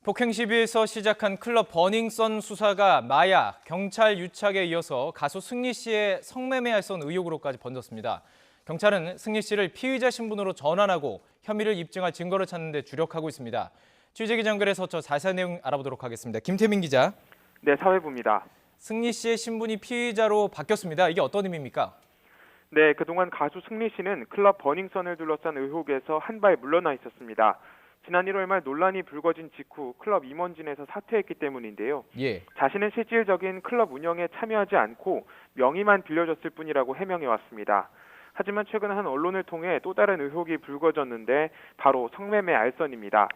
폭행 시비에서 시작한 클럽 버닝썬 수사가 마약, 경찰 유착에 이어서 가수 승리 씨의 성매매 알선 의혹으로까지 번졌습니다. 경찰은 승리 씨를 피의자 신분으로 전환하고 혐의를 입증할 증거를 찾는 데 주력하고 있습니다. 취재기자 연결해서 자세한 내용 알아보도록 하겠습니다. 김태민 기자. 네, 사회부입니다. 승리 씨의 신분이 피의자로 바뀌었습니다. 이게 어떤 의미입니까? 네, 그동안 가수 승리 씨는 클럽 버닝썬을 둘러싼 의혹에서 한 발 물러나 있었습니다. 지난 1월 말 논란이 불거진 직후 클럽 임원진에서 사퇴했기 때문인데요. 자신은 실질적인 클럽 운영에 참여하지 않고 명의만 빌려줬을 뿐이라고 해명해왔습니다. 하지만 최근 한 언론을 통해 또 다른 의혹이 불거졌는데 바로 성매매 알선입니다.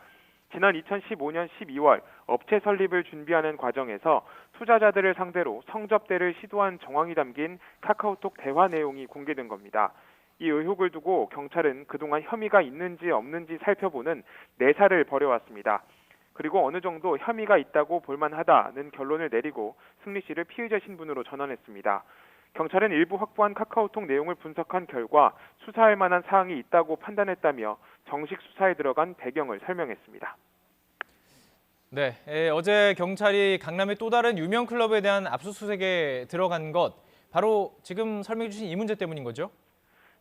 지난 2015년 12월 업체 설립을 준비하는 과정에서 투자자들을 상대로 성접대를 시도한 정황이 담긴 카카오톡 대화 내용이 공개된 겁니다. 이 의혹을 두고 경찰은 그동안 혐의가 있는지 없는지 살펴보는 내사를 벌여왔습니다. 그리고 어느 정도 혐의가 있다고 볼만하다는 결론을 내리고 승리 씨를 피의자 신분으로 전환했습니다. 경찰은 일부 확보한 카카오톡 내용을 분석한 결과 수사할 만한 사항이 있다고 판단했다며 정식 수사에 들어간 배경을 설명했습니다. 네, 어제 경찰이 강남의 또 다른 유명 클럽에 대한 압수수색에 들어간 것, 바로 지금 설명해 주신 이 문제 때문인 거죠?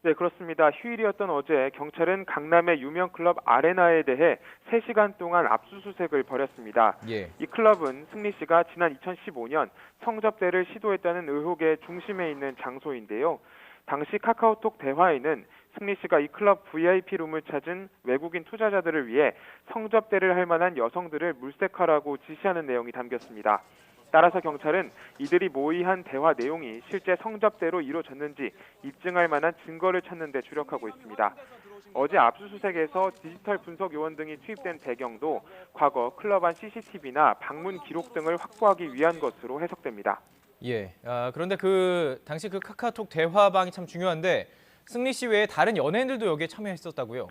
네, 그렇습니다. 휴일이었던 어제 경찰은 강남의 유명 클럽 아레나에 대해 3시간 동안 압수수색을 벌였습니다. 이 클럽은 승리 씨가 지난 2015년 성접대를 시도했다는 의혹의 중심에 있는 장소인데요. 당시 카카오톡 대화에는 승리 씨가 이 클럽 VIP룸을 찾은 외국인 투자자들을 위해 성접대를 할 만한 여성들을 물색하라고 지시하는 내용이 담겼습니다. 따라서 경찰은 이들이 모의한 대화 내용이 실제 성접대로 이루어졌는지 입증할 만한 증거를 찾는 데 주력하고 있습니다. 어제 압수수색에서 디지털 분석 요원 등이 투입된 배경도 과거 클럽 안 CCTV나 방문 기록 등을 확보하기 위한 것으로 해석됩니다. 그런데 당시 카카오톡 대화방이 참 중요한데 승리 씨 외에 다른 연예인들도 여기에 참여했었다고요?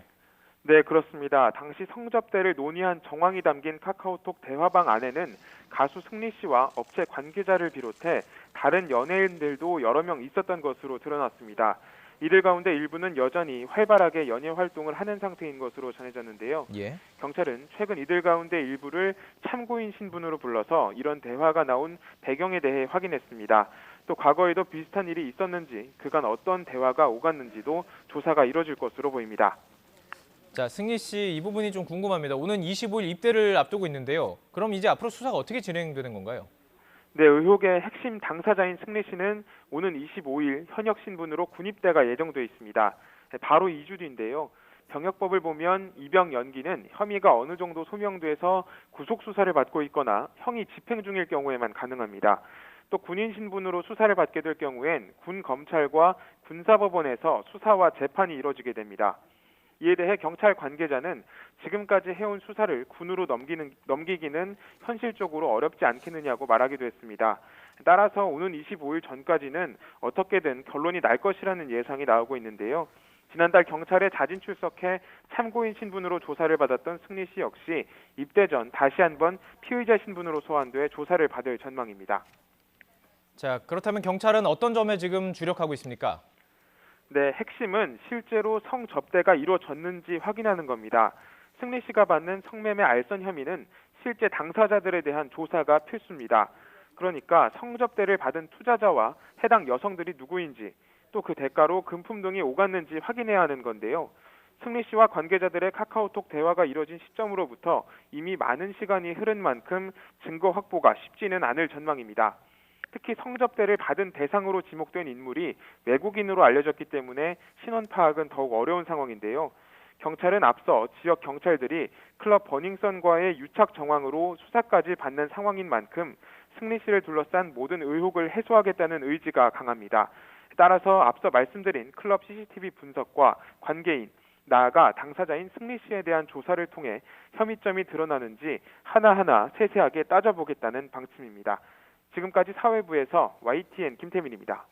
네, 그렇습니다. 당시 성접대를 논의한 정황이 담긴 카카오톡 대화방 안에는 가수 승리 씨와 업체 관계자를 비롯해 다른 연예인들도 여러 명 있었던 것으로 드러났습니다. 이들 가운데 일부는 여전히 활발하게 연예 활동을 하는 상태인 것으로 전해졌는데요. 경찰은 최근 이들 가운데 일부를 참고인 신분으로 불러서 이런 대화가 나온 배경에 대해 확인했습니다. 또 과거에도 비슷한 일이 있었는지 그간 어떤 대화가 오갔는지도 조사가 이뤄질 것으로 보입니다. 자, 승리 씨 이 부분이 좀 궁금합니다. 오는 25일 입대를 앞두고 있는데요. 그럼 이제 앞으로 수사가 어떻게 진행되는 건가요? 네, 의혹의 핵심 당사자인 승리 씨는 오는 25일 현역 신분으로 군입대가 예정돼 있습니다. 바로 2주 뒤인데요. 병역법을 보면 입영 연기는 혐의가 어느 정도 소명돼서 구속 수사를 받고 있거나 형이 집행 중일 경우에만 가능합니다. 또 군인 신분으로 수사를 받게 될 경우엔 군 검찰과 군사법원에서 수사와 재판이 이뤄지게 됩니다. 이에 대해 경찰 관계자는 지금까지 해온 수사를 군으로 넘기기는 현실적으로 어렵지 않겠느냐고 말하기도 했습니다. 따라서 오는 25일 전까지는 어떻게든 결론이 날 것이라는 예상이 나오고 있는데요. 지난달 경찰에 자진 출석해 참고인 신분으로 조사를 받았던 승리 씨 역시 입대 전 다시 한번 피의자 신분으로 소환돼 조사를 받을 전망입니다. 자, 그렇다면 경찰은 어떤 점에 지금 주력하고 있습니까? 네, 핵심은 실제로 성접대가 이루어졌는지 확인하는 겁니다. 승리 씨가 받는 성매매 알선 혐의는 실제 당사자들에 대한 조사가 필수입니다. 그러니까 성접대를 받은 투자자와 해당 여성들이 누구인지 또 그 대가로 금품 등이 오갔는지 확인해야 하는 건데요. 승리 씨와 관계자들의 카카오톡 대화가 이뤄진 시점으로부터 이미 많은 시간이 흐른 만큼 증거 확보가 쉽지는 않을 전망입니다. 특히 성접대를 받은 대상으로 지목된 인물이 외국인으로 알려졌기 때문에 신원 파악은 더욱 어려운 상황인데요. 경찰은 앞서 지역 경찰들이 클럽 버닝썬과의 유착 정황으로 수사까지 받는 상황인 만큼 승리 씨를 둘러싼 모든 의혹을 해소하겠다는 의지가 강합니다. 따라서 앞서 말씀드린 클럽 CCTV 분석과 관계인, 나아가 당사자인 승리 씨에 대한 조사를 통해 혐의점이 드러나는지 하나하나 세세하게 따져보겠다는 방침입니다. 지금까지 사회부에서 YTN 김태민입니다.